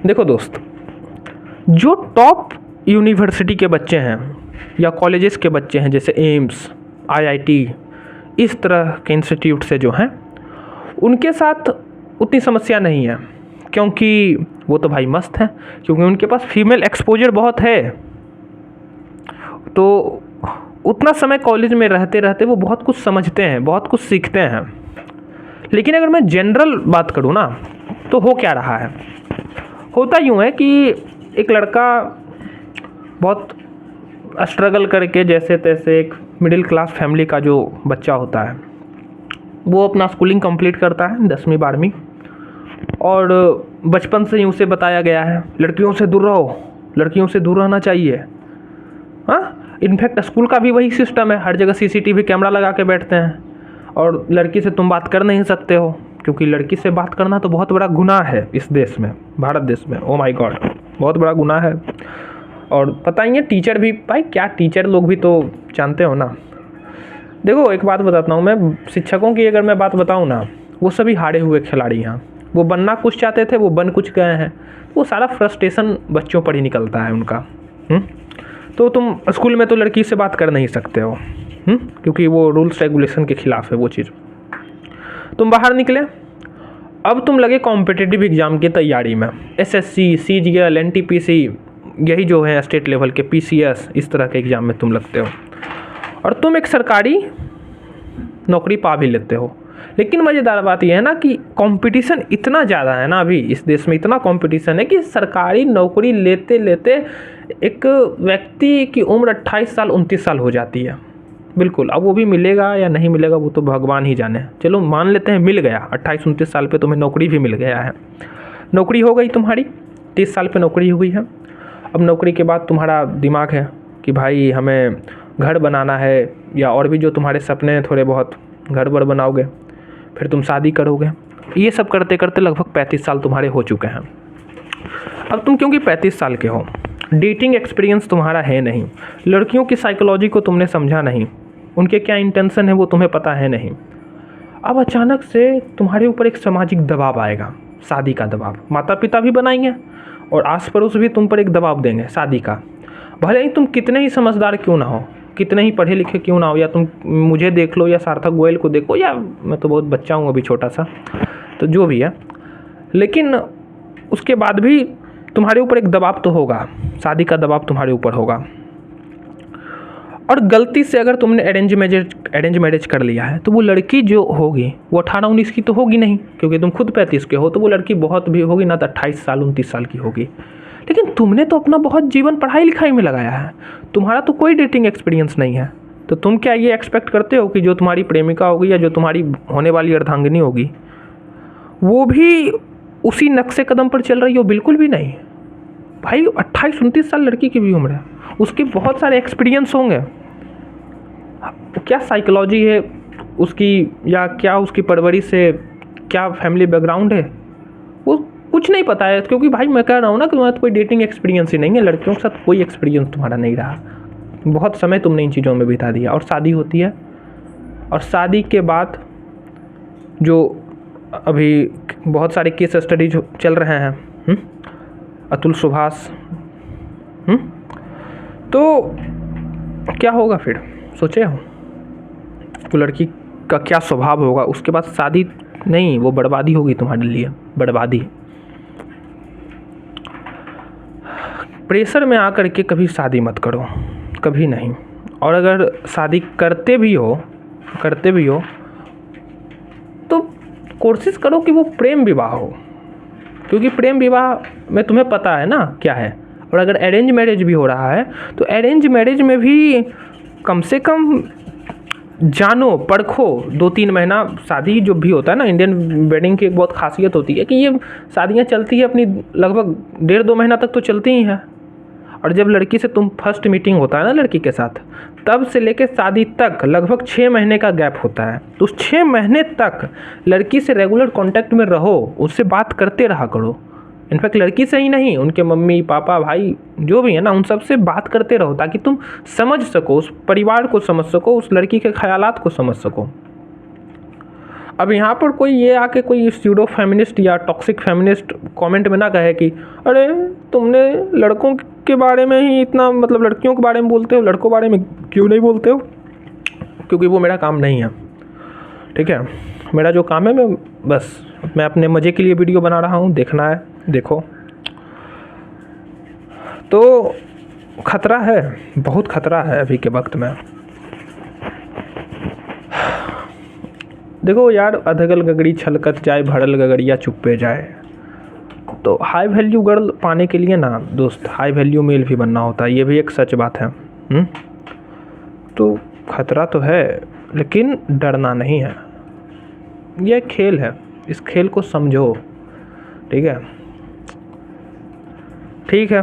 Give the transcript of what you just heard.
देखो दोस्त, जो टॉप यूनिवर्सिटी के बच्चे हैं या कॉलेजेस के बच्चे हैं, जैसे एम्स, आईआईटी, इस तरह के इंस्टीट्यूट से जो हैं, उनके साथ उतनी समस्या नहीं है, क्योंकि वो तो भाई मस्त हैं, क्योंकि उनके पास फीमेल एक्सपोजर बहुत है। तो उतना समय कॉलेज में रहते रहते वो बहुत कुछ समझते हैं, बहुत कुछ सीखते हैं। लेकिन अगर मैं जनरल बात करूँ ना, तो हो क्या रहा है, होता यूँ है कि एक लड़का बहुत स्ट्रगल करके, जैसे तैसे एक मिडिल क्लास फैमिली का जो बच्चा होता है, वो अपना स्कूलिंग कंप्लीट करता है 10वीं 12वीं, और बचपन से ही उसे बताया गया है लड़कियों से दूर रहो, लड़कियों से दूर रहना चाहिए। हाँ, इनफैक्ट स्कूल का भी वही सिस्टम है, हर जगह सीसीटीवी कैमरा लगा के बैठते हैं, और लड़की से तुम बात कर नहीं सकते हो, क्योंकि लड़की से बात करना तो बहुत बड़ा गुनाह है इस देश में, भारत देश में। ओ माय गॉड, बहुत बड़ा गुनाह है। और पता ही है, टीचर भी भाई, क्या टीचर लोग भी तो जानते हो ना। देखो एक बात बताता हूँ मैं, शिक्षकों की अगर मैं बात बताऊँ ना, वो सभी हारे हुए खिलाड़ी हैं। वो बनना कुछ चाहते थे, वो बन कुछ गए हैं। वो सारा फ्रस्ट्रेशन बच्चों पर ही निकलता है उनका। तो तुम स्कूल में तो लड़की से बात कर नहीं सकते हो, क्योंकि वो रूल्स रेगुलेशन के खिलाफ है वो चीज़। तुम बाहर निकले, अब तुम लगे कॉम्पिटिटिव एग्ज़ाम की तैयारी में, एसएससी, सीजीएल, एनटीपीसी, यही जो है स्टेट लेवल के पीसीएस, इस तरह के एग्ज़ाम में तुम लगते हो, और तुम एक सरकारी नौकरी पा भी लेते हो। लेकिन मज़ेदार बात यह है ना कि कंपटीशन इतना ज़्यादा है ना, अभी इस देश में इतना कंपटीशन है कि सरकारी नौकरी लेते लेते एक व्यक्ति की उम्र 28 साल 29 साल हो जाती है। बिल्कुल, अब वो भी मिलेगा या नहीं मिलेगा वो तो भगवान ही जाने। चलो मान लेते हैं मिल गया, 28-29 साल पे तुम्हें नौकरी भी मिल गया है, नौकरी हो गई तुम्हारी, 30 साल पे नौकरी हुई है। अब नौकरी के बाद तुम्हारा दिमाग है कि भाई हमें घर बनाना है, या और भी जो तुम्हारे सपने हैं थोड़े बहुत, घर वर बनाओगे, फिर तुम शादी करोगे। ये सब करते करते लगभग 35 साल तुम्हारे हो चुके हैं। अब तुम क्योंकि 35 साल के हो, डेटिंग एक्सपीरियंस तुम्हारा है नहीं, लड़कियों की साइकोलॉजी को तुमने समझा नहीं, उनके क्या इंटेंशन है वो तुम्हें पता है नहीं। अब अचानक से तुम्हारे ऊपर एक सामाजिक दबाव आएगा, शादी का दबाव। माता पिता भी बनाएंगे और आस पड़ोस भी तुम पर एक दबाव देंगे शादी का। भले ही तुम कितने ही समझदार क्यों ना हो, कितने ही पढ़े लिखे क्यों ना हो, या तुम मुझे देख लो या सार्थक गोयल को देखो, या मैं तो बहुत बच्चा हूँ अभी छोटा सा, तो जो भी है, लेकिन उसके बाद भी तुम्हारे ऊपर एक दबाव तो होगा, शादी का दबाव तुम्हारे ऊपर होगा। और गलती से अगर तुमने अरेंज मैरिज कर लिया है, तो वो लड़की जो होगी वो 18-19 की तो होगी नहीं, क्योंकि तुम खुद 35 के हो, तो वो लड़की बहुत भी होगी ना तो 28 साल 29 साल की होगी। लेकिन तुमने तो अपना बहुत जीवन पढ़ाई लिखाई में लगाया है, तुम्हारा तो कोई डेटिंग एक्सपीरियंस नहीं है। तो तुम क्या ये एक्सपेक्ट करते हो कि जो तुम्हारी प्रेमिका होगी या जो तुम्हारी होने वाली अर्धांगिनी होगी वो भी उसी नक्शे कदम पर चल रही हो? बिल्कुल भी नहीं भाई। 28-29 साल लड़की की भी उम्र है, उसके बहुत सारे एक्सपीरियंस होंगे। क्या साइकोलॉजी है उसकी, या क्या उसकी परवरिश है, क्या फैमिली बैकग्राउंड है, वो कुछ नहीं पता है। क्योंकि भाई मैं कह रहा हूँ ना कि तुम्हारा कोई डेटिंग एक्सपीरियंस ही नहीं है, लड़कियों के साथ कोई एक्सपीरियंस तुम्हारा नहीं रहा, बहुत समय तुमने इन चीज़ों में बिता दिया। और शादी होती है, और शादी के बाद जो अभी बहुत सारे केस स्टडीज चल रहे हैं, अतुल सुभाष, तो क्या होगा फिर, सोचे हो? तो लड़की का क्या स्वभाव होगा, उसके बाद शादी नहीं, वो बर्बादी होगी तुम्हारे लिए, बर्बादी। प्रेशर में आकर के कभी शादी मत करो, कभी नहीं। और अगर शादी करते भी हो तो कोशिश करो कि वो प्रेम विवाह हो, क्योंकि प्रेम विवाह में तुम्हें पता है ना क्या है। और अगर अरेंज मैरिज भी हो रहा है तो अरेंज मैरिज में भी कम से कम जानो परखो, 2-3 महीना। शादी जो भी होता है ना, इंडियन वेडिंग की एक बहुत खासियत होती है कि ये शादियाँ चलती है अपनी लगभग 1.5-2 महीना तक तो चलती ही हैं। और जब लड़की से तुम फर्स्ट मीटिंग होता है ना लड़की के साथ, तब से लेकर शादी तक लगभग 6 महीने का गैप होता है। तो उस 6 महीने तक लड़की से रेगुलर कांटेक्ट में रहो, उससे बात करते रहा करो। इनफैक्ट लड़की से ही नहीं, उनके मम्मी पापा भाई जो भी है ना, उन सब से बात करते रहो, ताकि तुम समझ सको, उस परिवार को समझ सको, उस लड़की के ख्यालात को समझ सको। अब यहाँ पर कोई ये आके कोई स्यूडो फेमिनिस्ट या टॉक्सिक फेमिनिस्ट कमेंट में ना कहे कि अरे तुमने लड़कों के बारे में ही इतना, मतलब लड़कियों के बारे में बोलते हो, लड़कों के बारे में क्यों नहीं बोलते हो, क्योंकि वो मेरा काम नहीं है। ठीक है, मेरा जो काम है, मैं अपने मज़े के लिए वीडियो बना रहा हूँ, देखना है देखो। तो खतरा है, बहुत खतरा है अभी के वक्त में। देखो यार, अधगल गगड़ी छलकत जाए, भरल गगड़िया चुप्पे जाए। तो हाई वैल्यू गर्ल पाने के लिए ना दोस्त, हाई वैल्यू मेल भी बनना होता है, ये भी एक सच बात है। तो खतरा तो है, लेकिन डरना नहीं है। यह खेल है, इस खेल को समझो। ठीक है, ठीक है।